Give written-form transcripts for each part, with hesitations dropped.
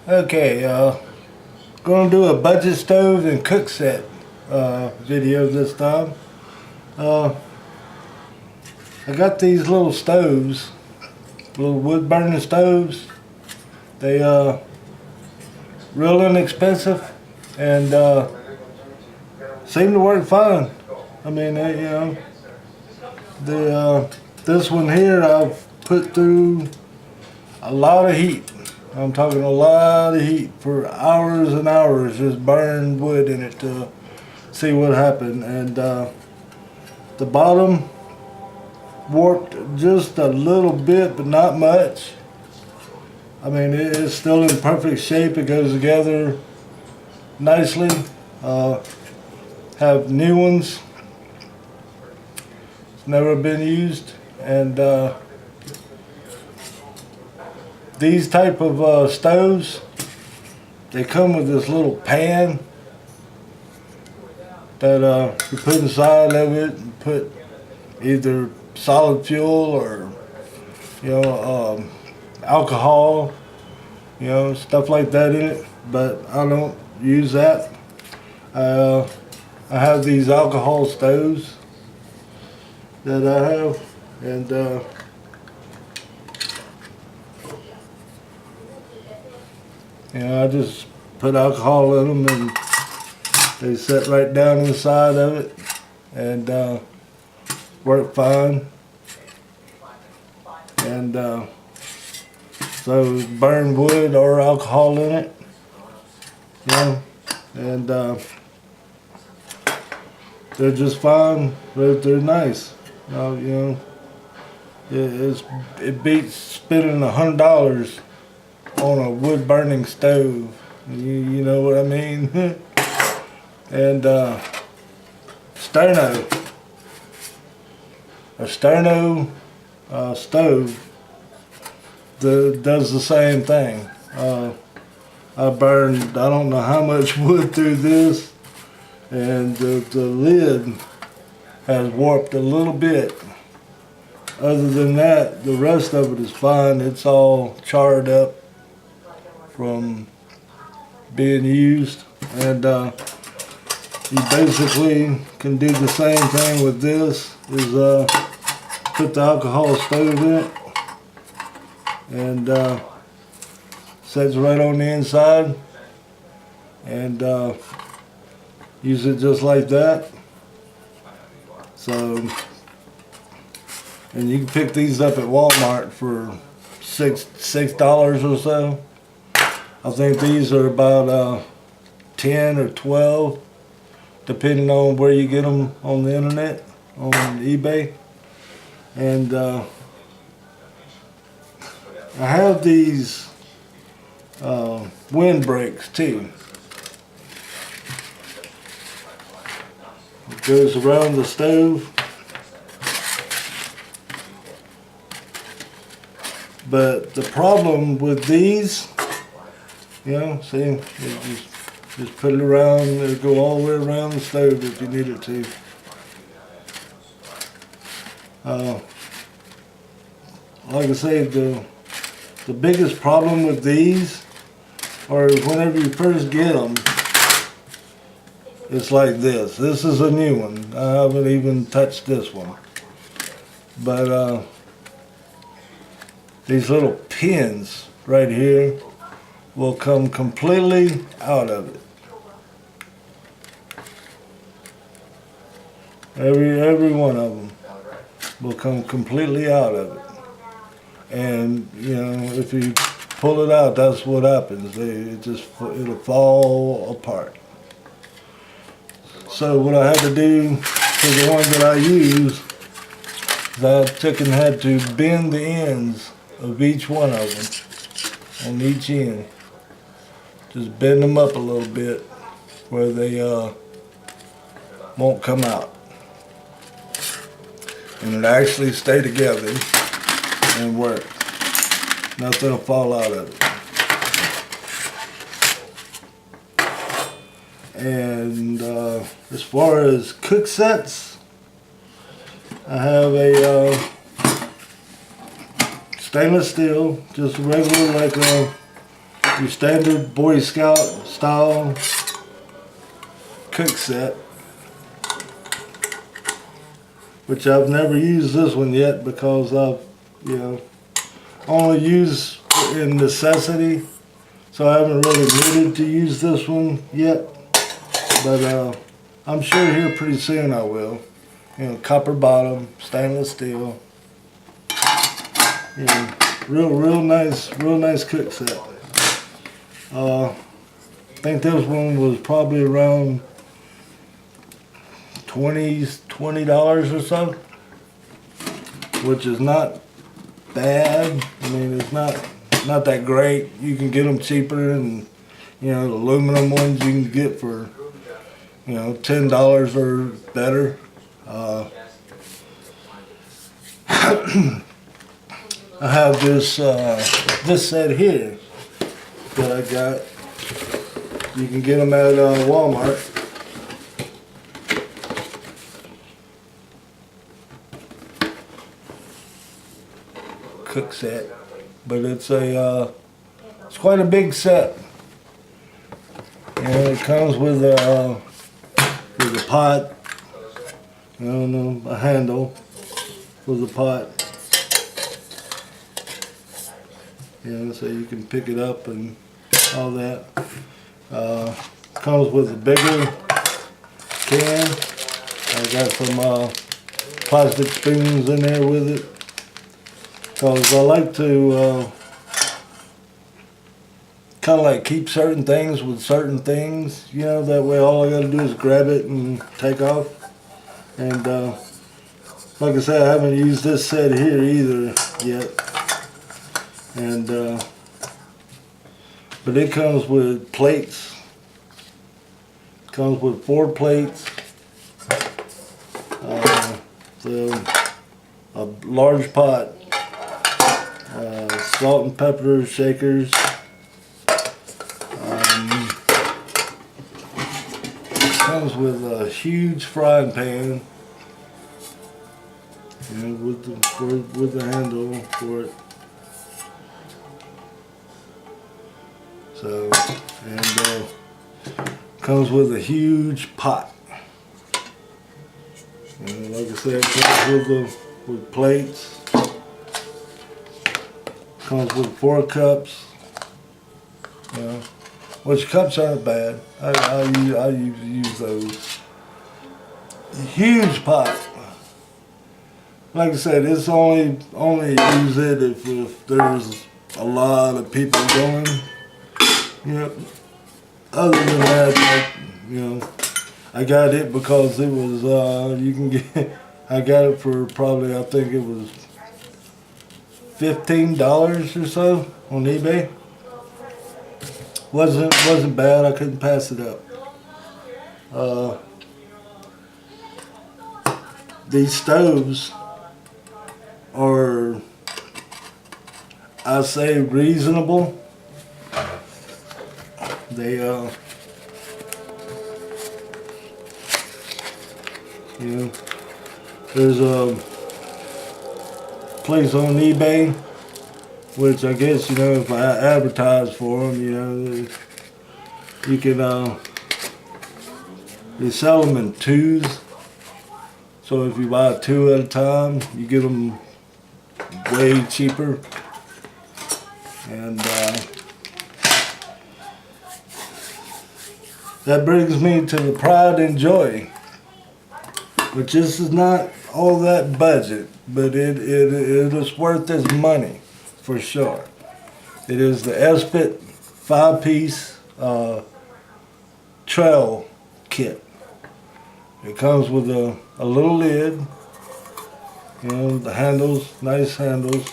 Okay, gonna do a budget stove and cook set video this time. I got these little stoves, little wood burning stoves. They real inexpensive and seem to work fine. I mean, this one here I've put through a lot of heat. I'm talking a lot of heat for hours and hours, just burned wood in it to see what happened. And the bottom warped just a little bit, but not much. I mean, it's still in perfect shape. It goes together nicely. Have new ones. It's never been used. And these type of stoves, they come with this little pan that you put inside of it and put either solid fuel or alcohol, stuff like that in it. But I don't use that. I have these alcohol stoves that I have, and I just put alcohol in them and they set right down inside of it and work fine. And so burn wood or alcohol in it, and they're just fine. They're nice. It beats spending $100 on a wood burning stove. You know what I mean? And a sterno stove does the same thing. I burned I don't know how much wood through this, and the lid has warped a little bit. Other than that, the rest of it is fine. It's all charred up from being used, and you basically can do the same thing with this. Is put the alcohol stove in it, and sets right on the inside, and use it just like that. So, and you can pick these up at Walmart for $6 or so. I think these are about 10 or 12, depending on where you get them on the internet, on eBay. And I have these windbreaks too. It goes around the stove. But the problem with these, see, you just put it around, it'll go all the way around the stove if you need it to. Like I say, the biggest problem with these are whenever you first get them, it's like this. This is a new one. I haven't even touched this one. But these little pins right here will come completely out of it. Every one of them will come completely out of it. And if you pull it out, that's what happens. It'll fall apart. So what I had to do for the one that I use is I took and had to bend the ends of each one of them on each end. Just bend them up a little bit where they won't come out, and it actually stay together and work. Nothing will fall out of it. And as far as cook sets, I have a stainless steel, just regular like a your standard Boy Scout style cook set, which I've never used this one yet because I've, only used in necessity, so I haven't really needed to use this one yet, but I'm sure here pretty soon I will. Copper bottom, stainless steel, real nice cook set. I think this one was probably around $20 or so, which is not bad. I mean, it's not that great. You can get them cheaper, and the aluminum ones you can get for $10 or better. I have this set here that I got. You can get them at Walmart. Cook set, but it's quite a big set, and it comes with a pot, a handle with a pot, so you can pick it up and all that. Comes with a bigger can. I got some plastic spoons in there with it, because I like to kind of like keep certain things with certain things, that way all I got to do is grab it and take off. And like I said, I haven't used this set here either yet. And but it comes with plates. It comes with 4 plates. A large pot. Salt and pepper shakers. Comes with a huge frying pan, with the handle for it. So, and comes with a huge pot. And like I said, it comes with plates. Comes with 4 cups, which cups aren't bad. I use those. Huge pot. Like I said, it's only use it if there's a lot of people going. Other than that, I got it because it was you can get. I got it for probably, I think it was $15 or so on eBay. Wasn't bad. I couldn't pass it up. These stoves are, I say, reasonable. They there's a place on eBay, which I guess, if I advertise for them, you can, they sell them in 2s. So if you buy 2 at a time, you get them way cheaper. And that brings me to the pride and joy, which this is not all that budget, but it is worth its money for sure. It is the esbit 5-piece trail kit. It comes with a little lid, the handles, nice handles.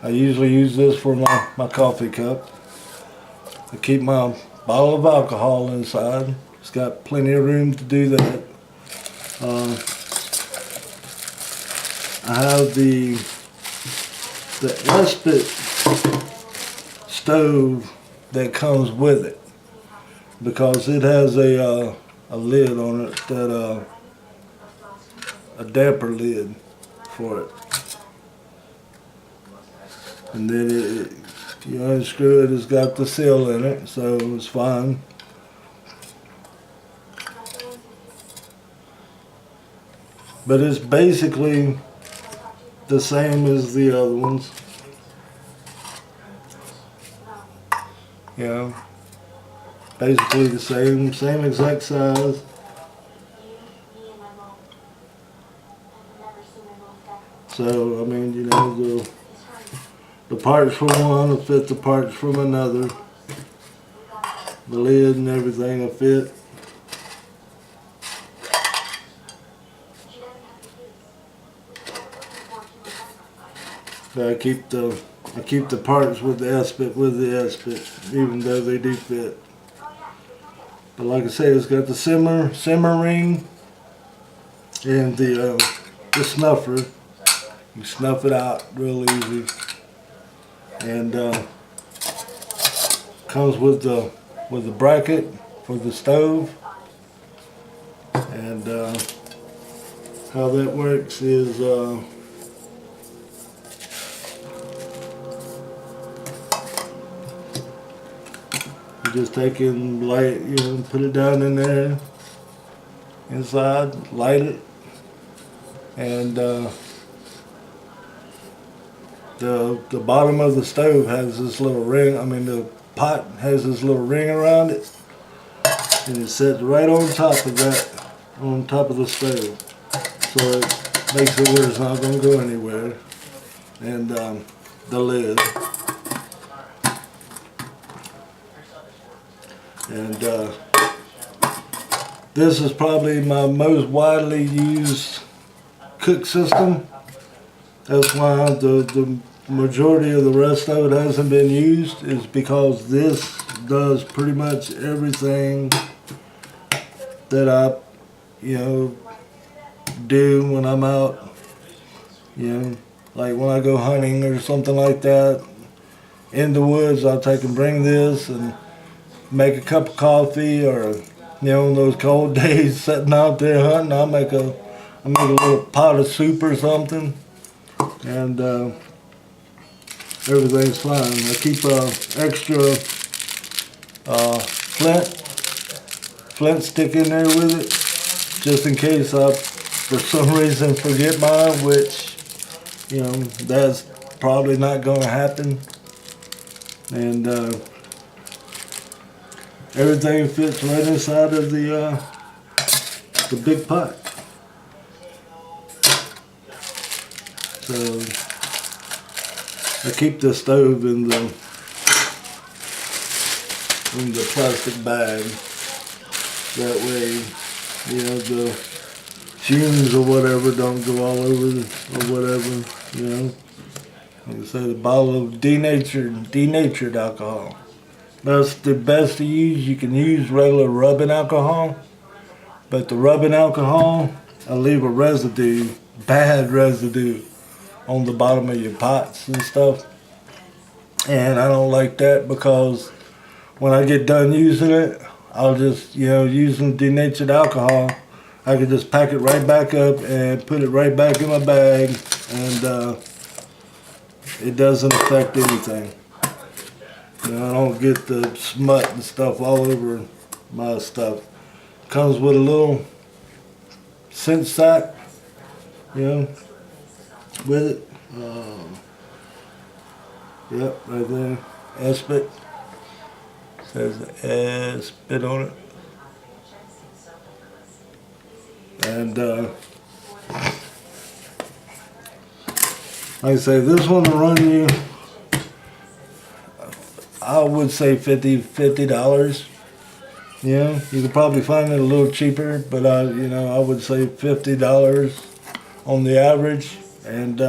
I usually use this for my coffee cup. I keep my bottle of alcohol inside. It's got plenty of room to do that. I have the esbit stove that comes with it, because it has a lid on it, that a damper lid for it. and then you unscrew it. It's got the seal in it, so it's fine. But it's basically the same as the other ones. You know, basically the same exact size. So I mean, you know, the parts from one will fit the parts from another. The lid and everything will fit. So I keep the parts with the esbit even though they do fit. But like I say, it's got the simmer ring and the snuffer. You snuff it out real easy, and comes with the bracket for the stove. And how that works is you just take it and light, you know, put it down in there inside, light it, and the bottom of the stove has this little ring. I mean, the pot has this little ring around it, and it sits right on top of that, on top of the stove. So it makes it where it's not going to go anywhere. And the lid. And this is probably my most widely used cook system. That's why the majority of the rest of it hasn't been used, is because this does pretty much everything that I, you know, do when I'm out, you know, like when I go hunting or something like that in the woods. I'll take and bring this and make a cup of coffee, or, you know, on those cold days sitting out there hunting, I'll make a little pot of soup or something, and everything's fine. I keep extra flint stick in there with it, just in case I, for some reason, forget mine, which, you know, that's probably not going to happen. And everything fits right inside of the big pot. So I keep the stove in the plastic bag. That way, you know, the fumes or whatever don't go all over or whatever, you know. Like I said, a bottle of denatured alcohol. That's the best to use. You can use regular rubbing alcohol, but the rubbing alcohol will leave a residue, bad residue, on the bottom of your pots and stuff. And I don't like that, because when I get done using it, I'll just, you know, using denatured alcohol, I can just pack it right back up and put it right back in my bag, and it doesn't affect anything. You know, I don't get the smut and stuff all over my stuff. Comes with a little scent sack, you know, with it. Yep, right there, esbit. Says esbit on it. And like I say, this one will run you, I would say $50. Yeah, you could probably find it a little cheaper, but you know, I would say $50 on the average. And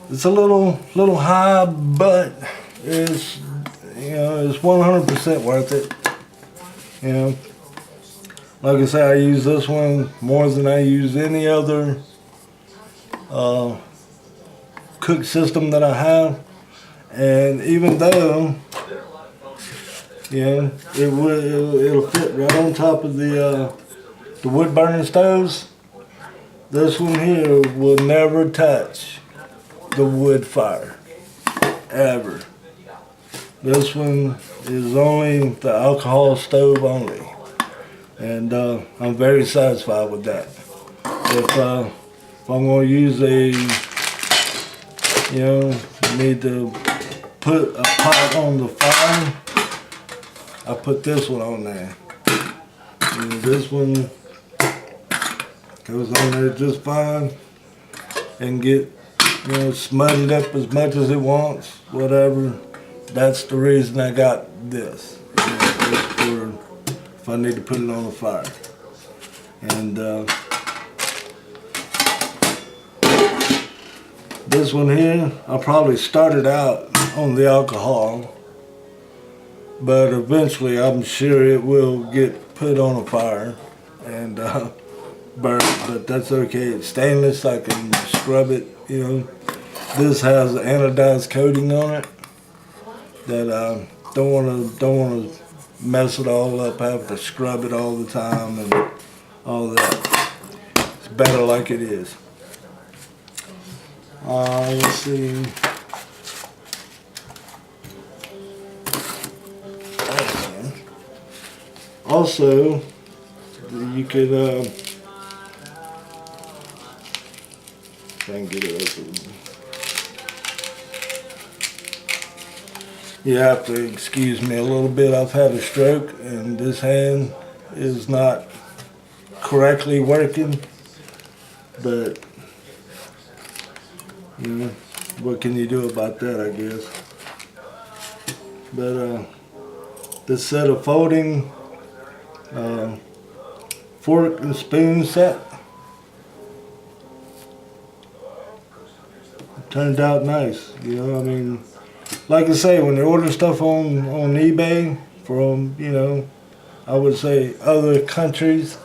it's a little high, but it's, you know, it's 100% worth it. You know, like I say, I use this one more than I use any other cook system that I have. And even though, you know, it'll fit right on top of the wood burning stoves, this one here will never touch the wood fire, ever. This one is only the alcohol stove only, and I'm very satisfied with that. If I'm going to use need to put a pot on the fire, I put this one on there. And this one goes on there just fine and get smutted up as much as it wants, whatever. That's the reason I got this. For if I need to put it on the fire. And this one here, I probably started out on the alcohol, but eventually I'm sure it will get put on a fire and burnt, but that's okay. It's stainless, I can scrub it, This has an anodized coating on it that I don't want to mess it all up, have to scrub it all the time and all that. It's better like it is. Let's see. Also, you could try and get it open. You have to excuse me a little bit. I've had a stroke and this hand is not correctly working, but what can you do about that, I guess. But this set of folding fork and spoon set turned out nice. Like I say, when you order stuff on eBay from, I would say other countries,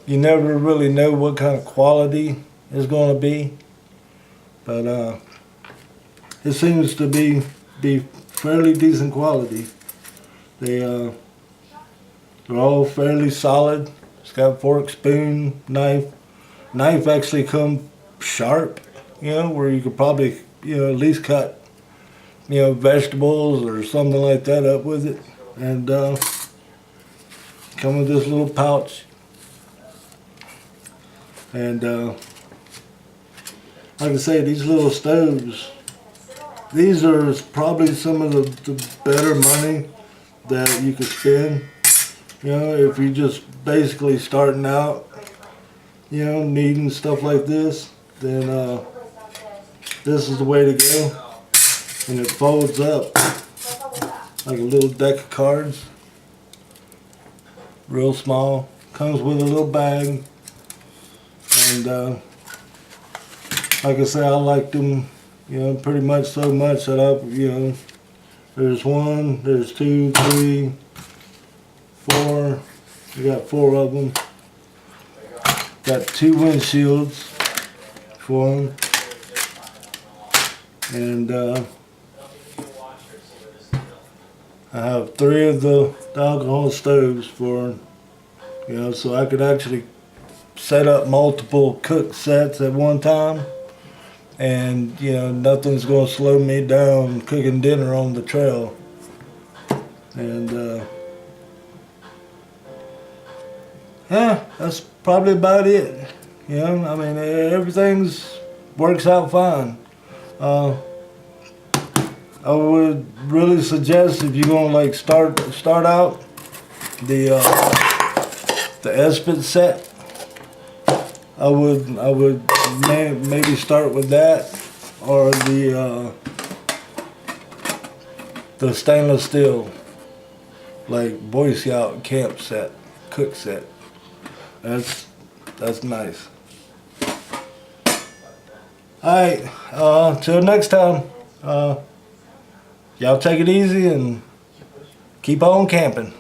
you never really know what kind of quality it's going to be. But it seems to be fairly decent quality. They're all fairly solid. It's got fork, spoon, knife. Knife actually come sharp, where you could probably, at least cut vegetables or something like that up with it. And come with this little pouch. And like I say, these little stoves, these are probably some of the better money that you could spend. If you're just basically starting out, needing stuff like this, then this is the way to go. And it folds up like a little deck of cards, real small. Comes with a little bag, and like I say, I like them, pretty much so much that there's one, there's two, three, four. We got four of them. Got two windshields for them, and I have three of the alcohol stoves for, so I could actually set up multiple cook sets at one time, and nothing's going to slow me down cooking dinner on the trail. And yeah, that's probably about it. Everything's works out fine. I would really suggest, if you're gonna start out the esbit set, I would maybe start with that, or the stainless steel Boy Scout camp set, cook set. That's nice. Alright, till next time, y'all take it easy and keep on camping.